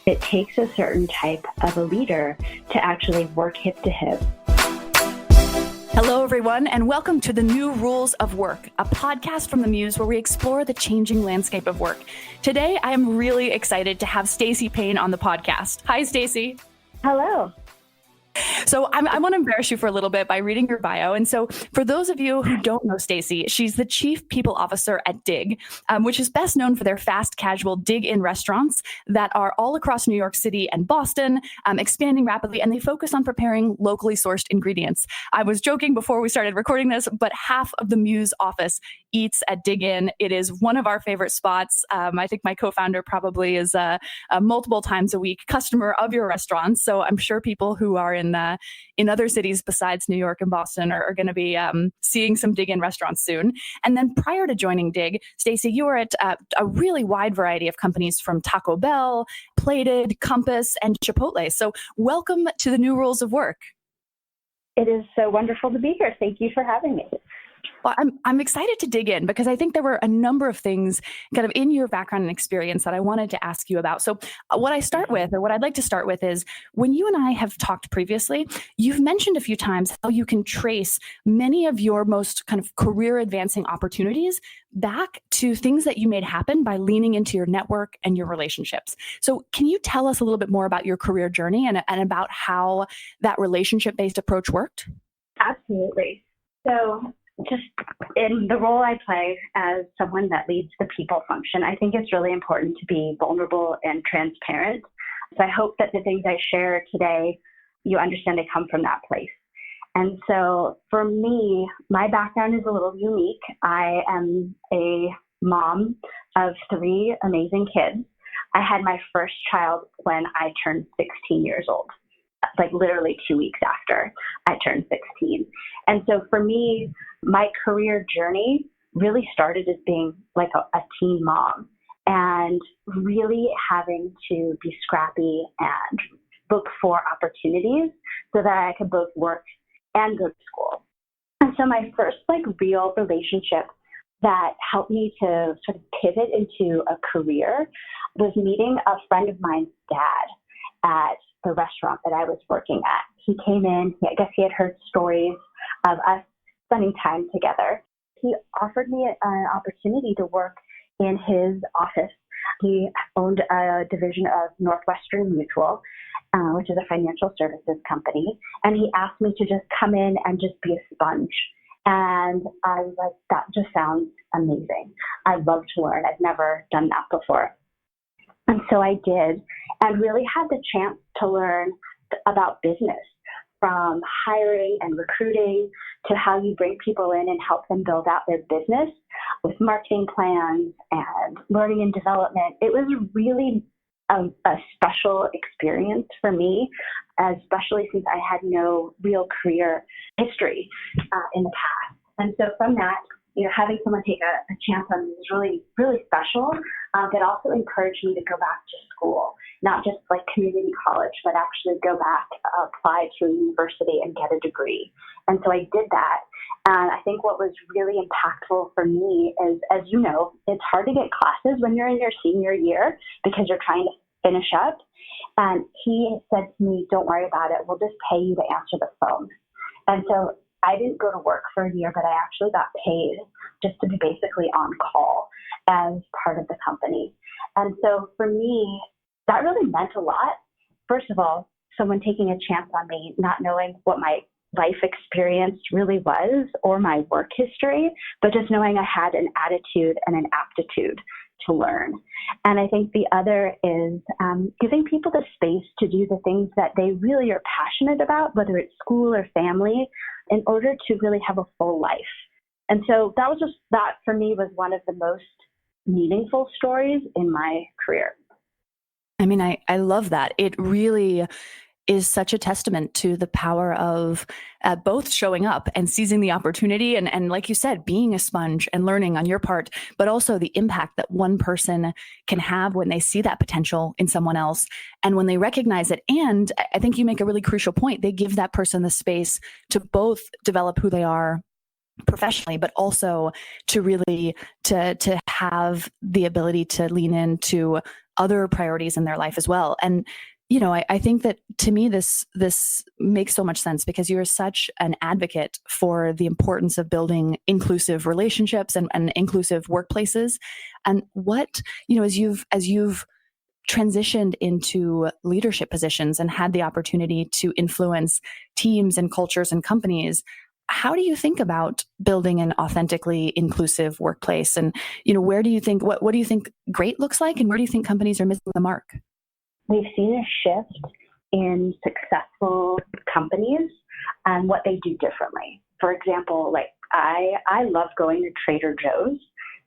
It takes a certain type of a leader to actually work hip to hip. Hello, everyone, and welcome to the New Rules of Work, a podcast from the Muse where we explore the changing landscape of work. Today, I am really excited to have Stacey Payne on the podcast. Hi, Stacey. Hello. So I want to embarrass you for a little bit by reading your bio. And so for those of you who don't know Stacey, she's the Chief People Officer at Dig, which is best known for their fast casual dig-in restaurants that are all across New York City and Boston, expanding rapidly, and they focus on preparing locally sourced ingredients. I was joking before we started recording this, but half of the Muse office eats at Dig In. It is one of our favorite spots. I think my co-founder probably is a multiple times a week customer of your restaurants. So I'm sure people who are in other cities besides New York and Boston are going to be seeing some Dig In restaurants soon. And then prior to joining Dig, Stacey, you were at a really wide variety of companies from Taco Bell, Plated, Compass, and Chipotle. So welcome to the New Rules of Work. It is so wonderful to be here. Thank you for having me. Well, I'm excited to dig in because I think there were a number of things kind of in your background and experience that I wanted to ask you about. So what I'd like to start with is when you and I have talked previously, you've mentioned a few times how you can trace many of your most kind of career advancing opportunities back to things that you made happen by leaning into your network and your relationships. So can you tell us a little bit more about your career journey and about how that relationship-based approach worked? Absolutely. So just in the role I play as someone that leads the people function, I think it's really important to be vulnerable and transparent. So I hope that the things I share today, you understand they come from that place. And so for me, my background is a little unique. I am a mom of 3 amazing kids. I had my first child when I turned 16 years old, like literally 2 weeks after I turned 16. And so for me, my career journey really started as being like a teen mom and really having to be scrappy and look for opportunities so that I could both work and go to school. And so my first real relationship that helped me to sort of pivot into a career was meeting a friend of mine's dad at the restaurant that I was working at. He came in, I guess he had heard stories of us spending time together. He offered me an opportunity to work in his office. He owned a division of Northwestern Mutual, which is a financial services company. And he asked me to just come in and just be a sponge. And I was like, that just sounds amazing. I'd love to learn. I've never done that before. And so I did, and really had the chance to learn about business, from hiring and recruiting to how you bring people in and help them build out their business with marketing plans and learning and development. It was really a special experience for me, especially since I had no real career history in the past. And so from that, having someone take a chance on me was really, really special, but also encouraged me to go back to school, not just like community college, but actually go back, apply to a university and get a degree. And so I did that. And I think what was really impactful for me is, as you know, it's hard to get classes when you're in your senior year because you're trying to finish up. And he said to me, don't worry about it. We'll just pay you to answer the phone. And so I didn't go to work for a year, but I actually got paid just to be basically on call as part of the company. And so for me, that really meant a lot. First of all, someone taking a chance on me, not knowing what my life experience really was or my work history, but just knowing I had an attitude and an aptitude to learn. And I think the other is giving people the space to do the things that they really are passionate about, whether it's school or family, in order to really have a full life. And so that for me was one of the most meaningful stories in my career. I mean, I love that. It really is such a testament to the power of both showing up and seizing the opportunity and like you said, being a sponge and learning on your part, but also the impact that one person can have when they see that potential in someone else and when they recognize it. And I think you make a really crucial point. They give that person the space to both develop who they are professionally, but also to really to have the ability to lean into other priorities in their life as well. And I think that to me, this makes so much sense because you're such an advocate for the importance of building inclusive relationships and inclusive workplaces. And what, as you've transitioned into leadership positions and had the opportunity to influence teams and cultures and companies, how do you think about building an authentically inclusive workplace? And, where do you think, what do you think great looks like? And where do you think companies are missing the mark? We've seen a shift in successful companies and what they do differently. For example, like I love going to Trader Joe's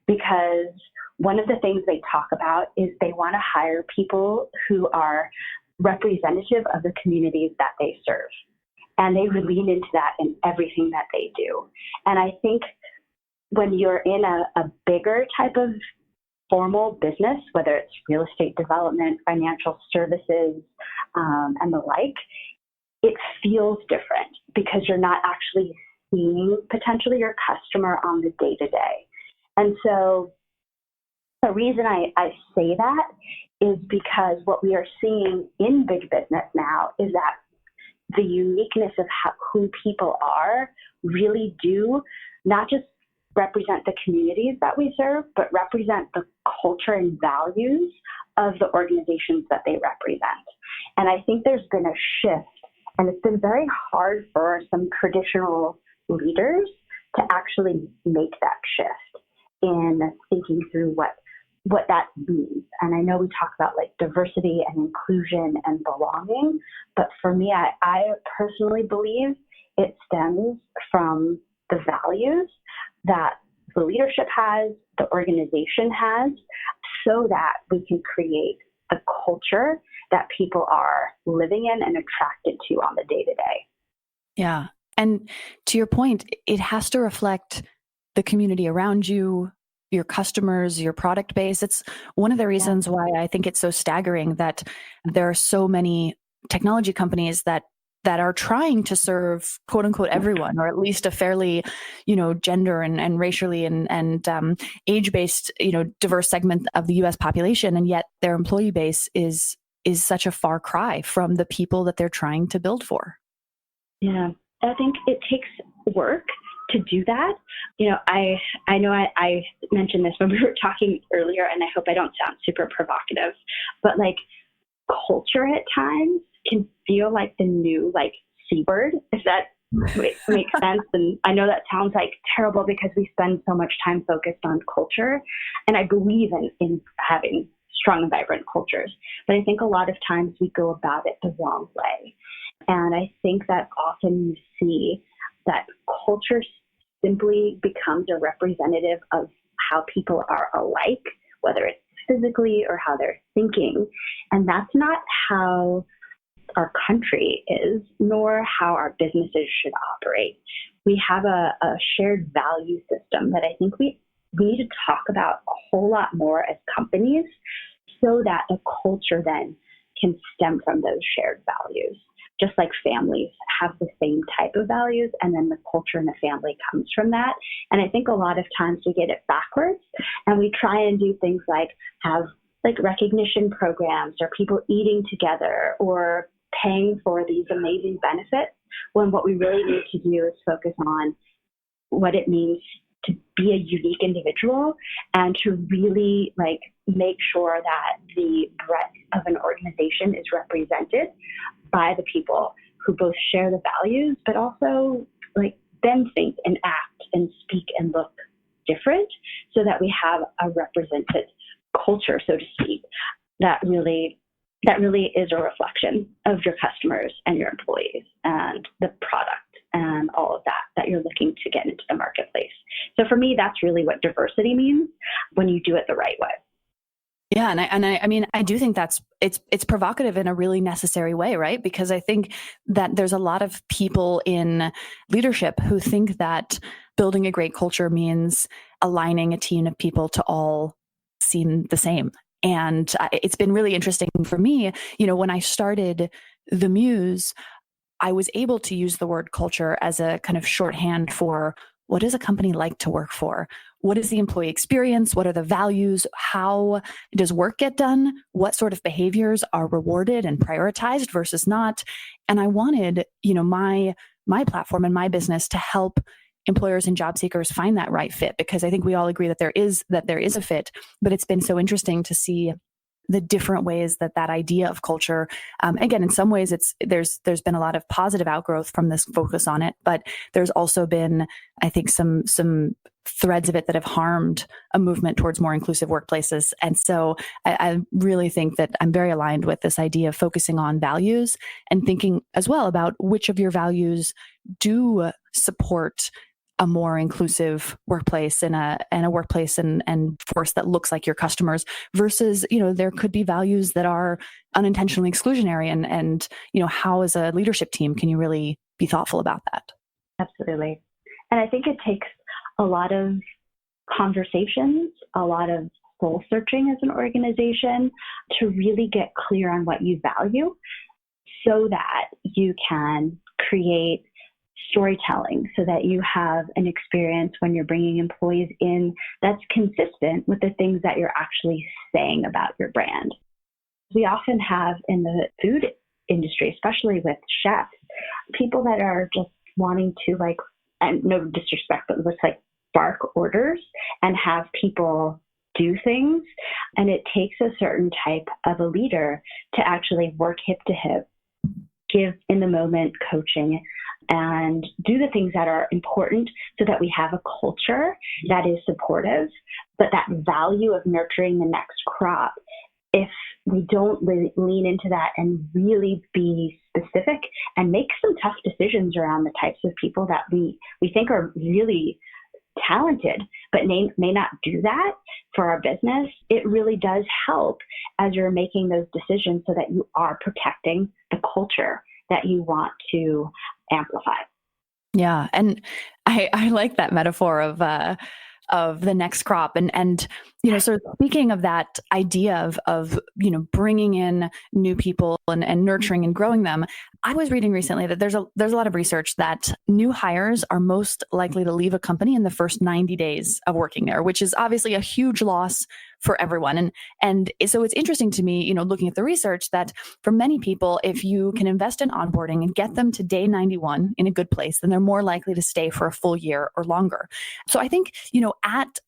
because one of the things they talk about is they want to hire people who are representative of the communities that they serve. And they would lean into that in everything that they do. And I think when you're in a bigger type of formal business, whether it's real estate development, financial services, and the like, it feels different because you're not actually seeing potentially your customer on the day-to-day. And so the reason I say that is because what we are seeing in big business now is that the uniqueness of who people are really do not just represent the communities that we serve, but represent the culture and values of the organizations that they represent. And I think there's been a shift, and it's been very hard for some traditional leaders to actually make that shift in thinking through what that means. And I know we talk about like diversity and inclusion and belonging, but for me, I personally believe it stems from the values that the leadership has, the organization has, so that we can create the culture that people are living in and attracted to on the day-to-day. Yeah. And to your point, it has to reflect the community around you, your customers, your product base. It's one of the reasons why I think it's so staggering that there are so many technology companies that are trying to serve quote unquote everyone, or at least a fairly, gender and racially and age-based, diverse segment of the US population. And yet their employee base is such a far cry from the people that they're trying to build for. Yeah, I think it takes work to do that. I know I mentioned this when we were talking earlier, and I hope I don't sound super provocative, but like culture at times can feel like the new C word, if that makes sense. And I know that sounds like terrible because we spend so much time focused on culture, and I believe in having strong and vibrant cultures. But I think a lot of times we go about it the wrong way. And I think that often you see that culture simply becomes a representative of how people are alike, whether it's physically or how they're thinking. And that's not how our country is, nor how our businesses should operate. We have a shared value system that I think we need to talk about a whole lot more as companies so that the culture then can stem from those shared values. Just like families have the same type of values, and then the culture in the family comes from that. And I think a lot of times we get it backwards, and we try and do things like have recognition programs or people eating together or paying for these amazing benefits, when what we really need to do is focus on what it means to be a unique individual and to really make sure that the breadth of an organization is represented by the people who both share the values, but also then think and act and speak and look different, so that we have a represented culture, so to speak, that really is a reflection of your customers and your employees and the product and all of that you're looking to get into the marketplace. So for me, that's really what diversity means when you do it the right way. Yeah, and I mean, I do think it's provocative in a really necessary way, right? Because I think that there's a lot of people in leadership who think that building a great culture means aligning a team of people to all seem the same. And it's been really interesting for me, when I started the Muse, I was able to use the word culture as a kind of shorthand for what does a company like to work for? what is the employee experience? What are the values? How does work get done? What sort of behaviors are rewarded and prioritized versus not? And I wanted, my platform and my business to help employers and job seekers find that right fit, because I think we all agree that there is a fit, but it's been so interesting to see the different ways that idea of culture, again, in some ways there's been a lot of positive outgrowth from this focus on it, but there's also been, I think, some threads of it that have harmed a movement towards more inclusive workplaces. And so I really think that I'm very aligned with this idea of focusing on values and thinking as well about which of your values do support a more inclusive workplace and a workplace and force that looks like your customers versus, there could be values that are unintentionally exclusionary and how as a leadership team can you really be thoughtful about that? Absolutely. And I think it takes a lot of conversations, a lot of soul searching as an organization to really get clear on what you value so that you can create storytelling so that you have an experience when you're bringing employees in that's consistent with the things that you're actually saying about your brand. We often have in the food industry, especially with chefs, people that are just wanting to and no disrespect, but just bark orders and have people do things. And it takes a certain type of a leader to actually work hip to hip, give in the moment coaching, and do the things that are important so that we have a culture that is supportive. But that value of nurturing the next crop, if we don't lean into that and really be specific and make some tough decisions around the types of people that we think are really talented, but may not do that for our business, it really does help as you're making those decisions so that you are protecting the culture that you want to amplify. Yeah. And I like that metaphor of the next crop. And so speaking of that idea of bringing in new people and nurturing and growing them, I was reading recently that there's a lot of research that new hires are most likely to leave a company in the first 90 days of working there, which is obviously a huge loss for everyone. And so it's interesting to me, looking at the research, that for many people, if you can invest in onboarding and get them to day 91 in a good place, then they're more likely to stay for a full year or longer. So I think,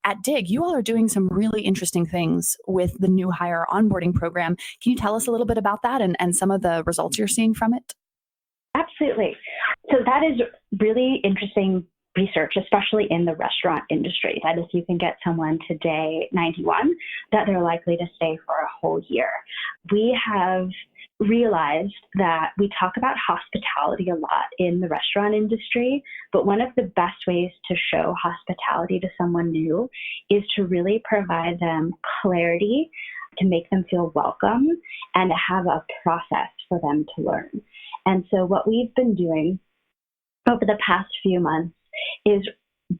at Dig, you all are doing some really interesting things with the new hire onboarding program. Can you tell us a little bit about that and some of the results you're seeing from it? Absolutely. So that is really interesting research, especially in the restaurant industry, that if you can get someone to day 91, that they're likely to stay for a whole year. We have realized that we talk about hospitality a lot in the restaurant industry, but one of the best ways to show hospitality to someone new is to really provide them clarity, to make them feel welcome, and to have a process for them to learn. And so what we've been doing over the past few months is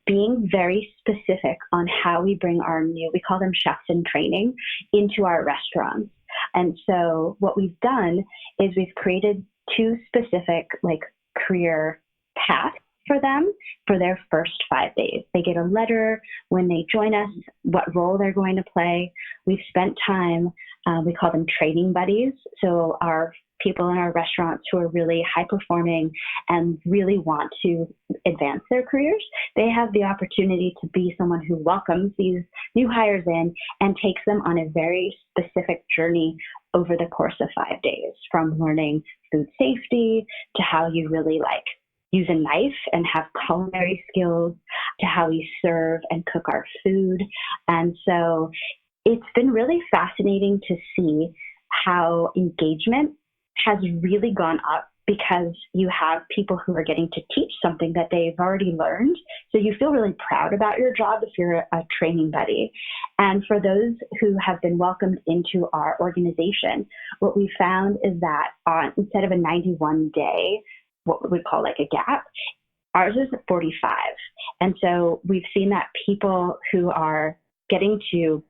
being very specific on how we bring our new, we call them chefs in training, into our restaurants. And so what we've done is we've created two specific career paths for them for their first 5 days. They get a letter when they join us, what role they're going to play. We've spent time, we call them training buddies. So our people in our restaurants who are really high performing and really want to advance their careers, they have the opportunity to be someone who welcomes these new hires in and takes them on a very specific journey over the course of 5 days, from learning food safety to how you really use a knife and have culinary skills to how we serve and cook our food. And so it's been really fascinating to see how engagement has really gone up because you have people who are getting to teach something that they've already learned. So you feel really proud about your job if you're a training buddy. And for those who have been welcomed into our organization, what we found is that instead of a 91-day, what we call a gap, ours is 45. And so we've seen that people who are getting to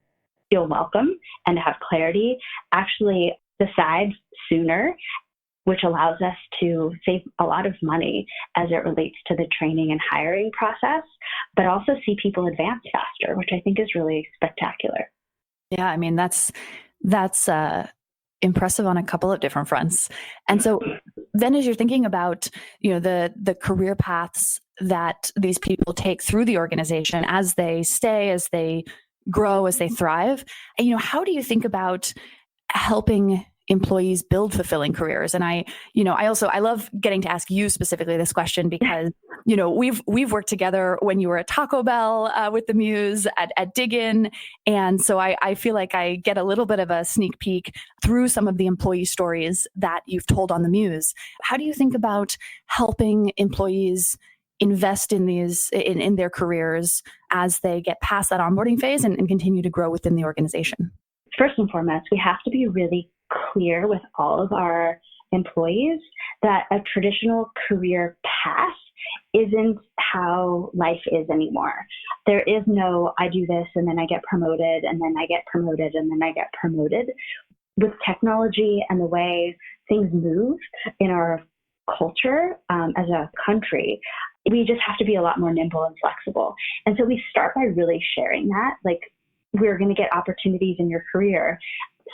feel welcome and have clarity actually decide sooner which allows us to save a lot of money as it relates to the training and hiring process, but also see people advance faster, which I think is really spectacular. Yeah, I mean, that's impressive on a couple of different fronts. And so then as you're thinking about, the career paths that these people take through the organization as they stay, as they grow, as they thrive, how do you think about helping employees build fulfilling careers? And I love getting to ask you specifically this question because, we've worked together when you were at Taco Bell with the Muse at Dig-In. And so I feel like I get a little bit of a sneak peek through some of the employee stories that you've told on the Muse. How do you think about helping employees invest in in their careers as they get past that onboarding phase and continue to grow within the organization? First and foremost, we have to be really clear with all of our employees that a traditional career path isn't how life is anymore. There is no, I do this and then I get promoted and then I get promoted and then I get promoted. With technology and the way things move in our culture as a country, we just have to be a lot more nimble and flexible. And so we start by really sharing that, like, we're going to get opportunities in your career.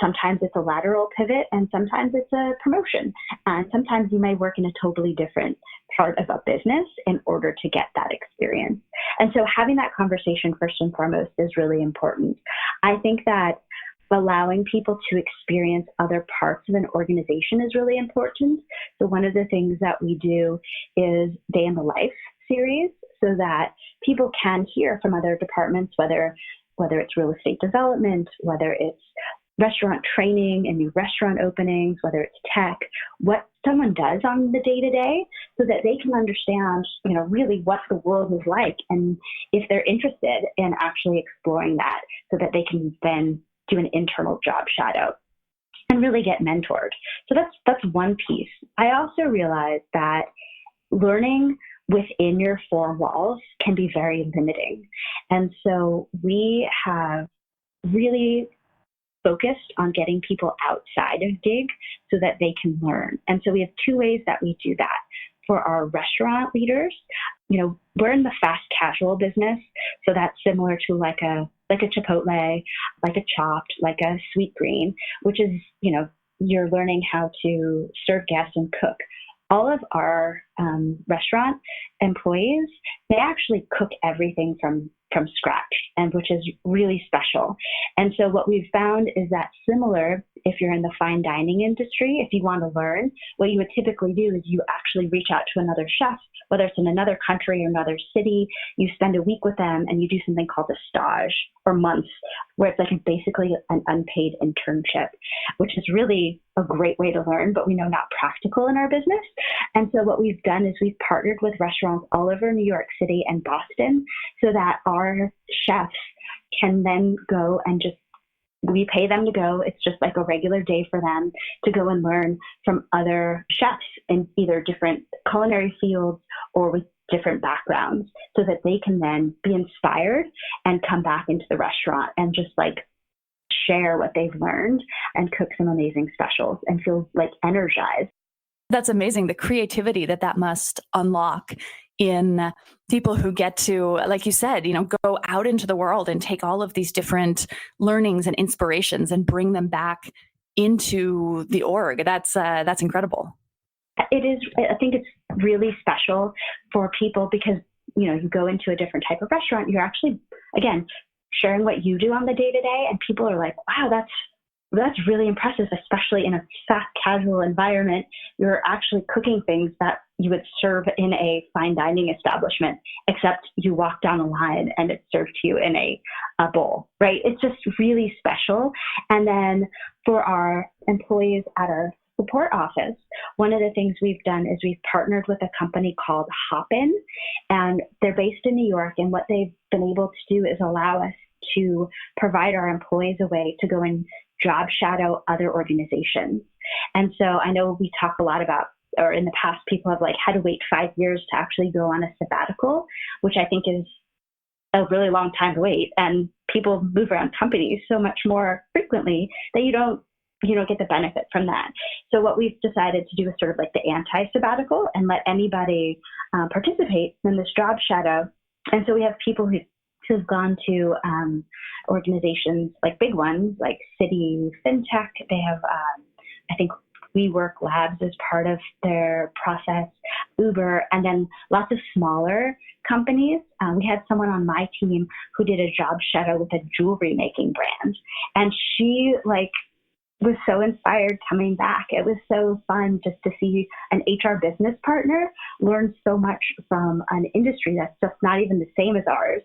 Sometimes it's a lateral pivot and sometimes it's a promotion. And sometimes you may work in a totally different part of a business in order to get that experience. And so having that conversation first and foremost is really important. I think that allowing people to experience other parts of an organization is really important. So one of the things that we do is Day in the Life series so that people can hear from other departments, whether it's real estate development, whether it's restaurant training and new restaurant openings, whether it's tech, what someone does on the day-to-day so that they can understand, really what the world is like. And if they're interested in actually exploring that so that they can then do an internal job shadow and really get mentored. So that's one piece. I also realized that learning within your four walls can be very limiting. And so we have really focused on getting people outside of Dig so that they can learn. And so we have two ways that we do that. For our restaurant leaders, we're in the fast casual business. So that's similar to like a Chipotle, like a Chopped, like a Sweet Green, which is, you're learning how to serve guests and cook. All of our restaurant employees, they actually cook everything from scratch, and which is really special. And so what we've found is that similar, if you're in the fine dining industry, if you want to learn, what you would typically do is you actually reach out to another chef, whether it's in another country or another city, you spend a week with them and you do something called a stage or months, where it's like basically an unpaid internship, which is really a great way to learn, but we know not practical in our business. And so what we've done is we've partnered with restaurants all over New York City and Boston so that our chefs can then go and we pay them to go. It's just like a regular day for them to go and learn from other chefs in either different culinary fields or with different backgrounds so that they can then be inspired and come back into the restaurant and just share what they've learned and cook some amazing specials and feel energized. That's amazing. The creativity that must unlock in people who get to, like you said, go out into the world and take all of these different learnings and inspirations and bring them back into the org. That's incredible. It is. I think it's really special for people because, you go into a different type of restaurant, you're actually, again, sharing what you do on the day-to-day, and people are like, wow, that's really impressive, especially in a fast casual environment. You're actually cooking things that you would serve in a fine dining establishment, except you walk down a line and it's served to you in a bowl, right? It's just really special. And then for our employees at our support office, one of the things we've done is we've partnered with a company called Hopin, and they're based in New York. And what they've been able to do is allow us to provide our employees a way to go and job shadow other organizations. And so I know we talk a lot about, or in the past, people have had to wait 5 years to actually go on a sabbatical, which I think is a really long time to wait. And people move around companies so much more frequently that you don't get the benefit from that. So what we've decided to do is sort of like the anti-sabbatical and let anybody participate in this job shadow. And so we have people who've gone to organizations like big ones like Citi, FinTech. They have, I think, WeWork Labs as part of their process, Uber, and then lots of smaller companies. We had someone on my team who did a job shadow with a jewelry making brand, and she was so inspired coming back. It was so fun just to see an HR business partner learn so much from an industry that's just not even the same as ours,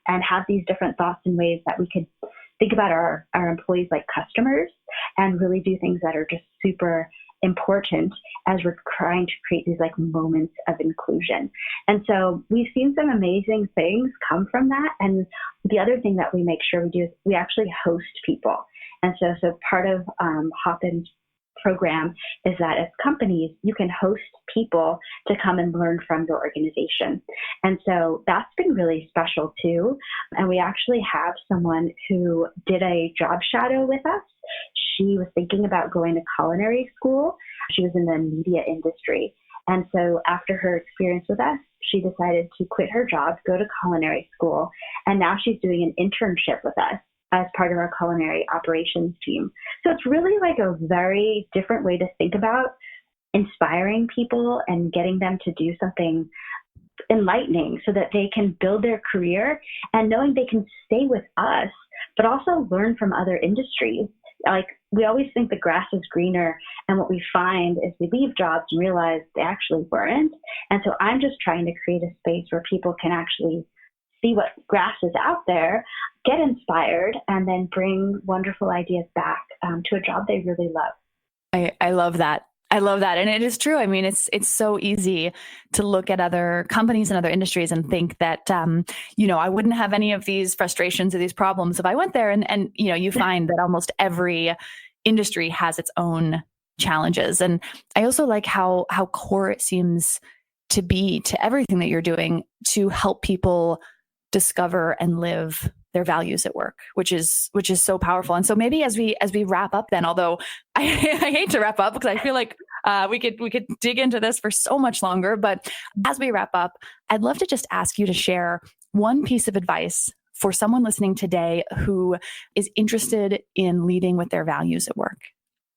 and have these different thoughts and ways that we could think about our employees like customers and really do things that are just super important as we're trying to create these moments of inclusion. And so we've seen some amazing things come from that. And the other thing that we make sure we do is we actually host people. And so part of Hopin's program is that as companies, you can host people to come and learn from your organization. And so that's been really special too. And we actually have someone who did a job shadow with us. She was thinking about going to culinary school. She was in the media industry. And so after her experience with us, she decided to quit her job, go to culinary school. And now she's doing an internship with us as part of our culinary operations team. So it's really a very different way to think about inspiring people and getting them to do something enlightening so that they can build their career and knowing they can stay with us, but also learn from other industries. We always think the grass is greener, and what we find is we leave jobs and realize they actually weren't. And so I'm just trying to create a space where people can actually see what grass is out there, get inspired, and then bring wonderful ideas back to a job they really love. I love that. I love that. And it is true. I mean, it's so easy to look at other companies and other industries and think that, I wouldn't have any of these frustrations or these problems if I went there. And you find that almost every industry has its own challenges. And I also like how core it seems to be to everything that you're doing to help people discover and live their values at work, which is so powerful. And so maybe as we wrap up then, although I hate to wrap up because I feel like we could dig into this for so much longer, but as we wrap up, I'd love to just ask you to share one piece of advice for someone listening today who is interested in leading with their values at work.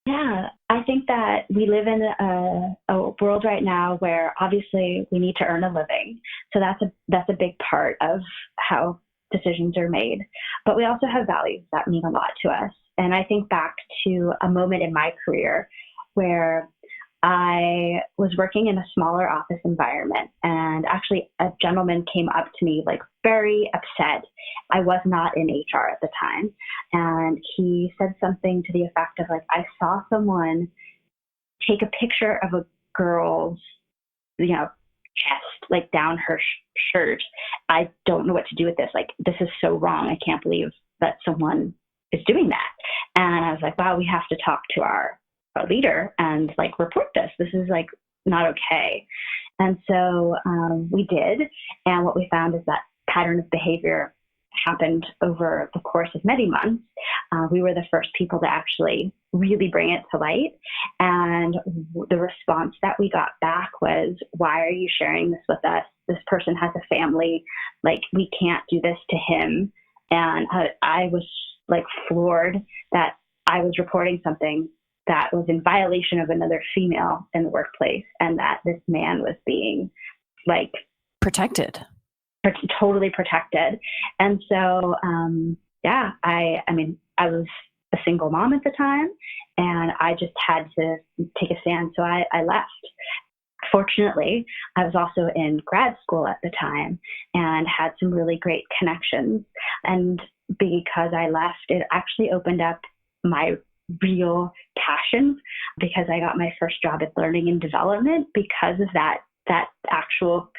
Yeah, I think that we live in a world right now where obviously we need to earn a living. So that's a big part of how decisions are made. But we also have values that mean a lot to us. And I think back to a moment in my career where I was working in a smaller office environment, and actually a gentleman came up to me very upset. I was not in HR at the time. And he said something to the effect of I saw someone take a picture of a girl's, chest, down her shirt. I don't know what to do with this. This is so wrong. I can't believe that someone is doing that. And I was like, wow, we have to talk to our leader and report this. This is not okay. And so we did. And what we found is that pattern of behavior happened over the course of many months. We were the first people to actually really bring it to light. And the response that we got back was, why are you sharing this with us? This person has a family. We can't do this to him. And I was floored that I was reporting something that was in violation of another female in the workplace, and that this man was being protected. Totally protected. And so, I was a single mom at the time, and I just had to take a stand. So I left. Fortunately, I was also in grad school at the time and had some really great connections. And because I left, it actually opened up my real passion, because I got my first job at learning and development because of that actual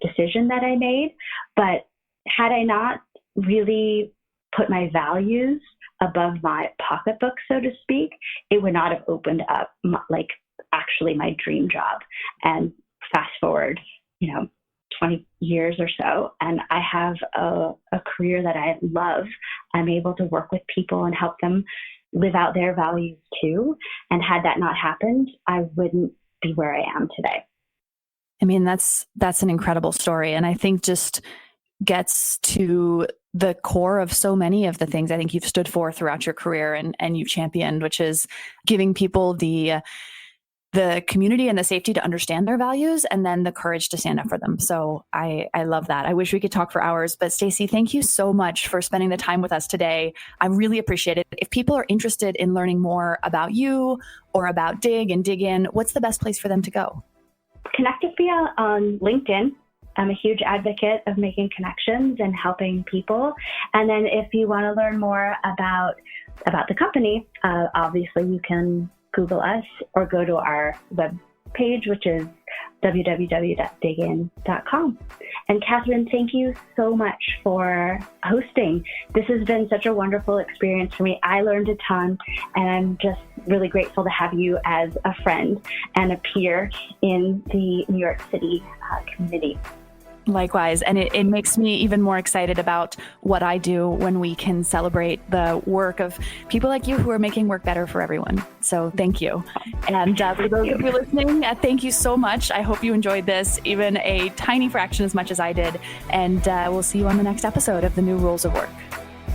decision that I made. But had I not really put my values above my pocketbook, so to speak, it would not have opened up my dream job. And fast forward, 20 years or so, and I have a career that I love. I'm able to work with people and help them live out their values too. And had that not happened, I wouldn't be where I am today. I mean, that's an incredible story. And I think just gets to the core of so many of the things I think you've stood for throughout your career and you've championed, which is giving people the community and the safety to understand their values and then the courage to stand up for them. So I love that. I wish we could talk for hours, but Stacey, thank you so much for spending the time with us today. I really appreciate it. If people are interested in learning more about you or about Dig and Dig In, what's the best place for them to go? Connect with me on LinkedIn. I'm a huge advocate of making connections and helping people. And then if you want to learn more about the company, obviously you can Google us or go to our web page, which is www.digin.com. And Kathryn, thank you so much for hosting. This has been such a wonderful experience for me. I learned a ton, and I'm just really grateful to have you as a friend and a peer in the New York City community. Likewise. And it makes me even more excited about what I do when we can celebrate the work of people like you who are making work better for everyone. So thank you. And for those of you listening, thank you so much. I hope you enjoyed this, even a tiny fraction as much as I did. And we'll see you on the next episode of The New Rules of Work.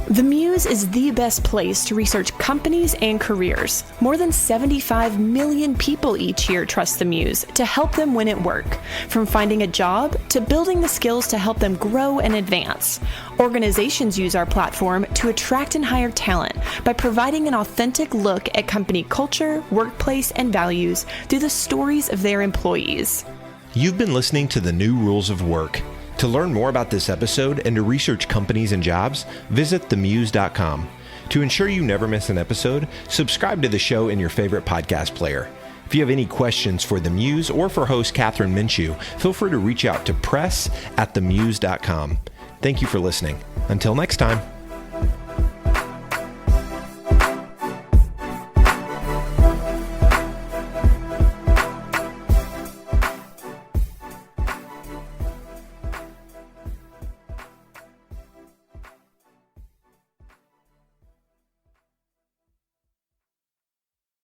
The Muse is the best place to research companies and careers. More than 75 million people each year trust the Muse to help them win at work, from finding a job to building the skills to help them grow and advance. Organizations use our platform to attract and hire talent by providing an authentic look at company culture, workplace, and values through the stories of their employees. You've been listening to The New Rules of Work. To learn more about this episode and to research companies and jobs, visit themuse.com. To ensure you never miss an episode, subscribe to the show in your favorite podcast player. If you have any questions for The Muse or for host Kathryn Minshew, feel free to reach out to press@themuse.com. Thank you for listening. Until next time.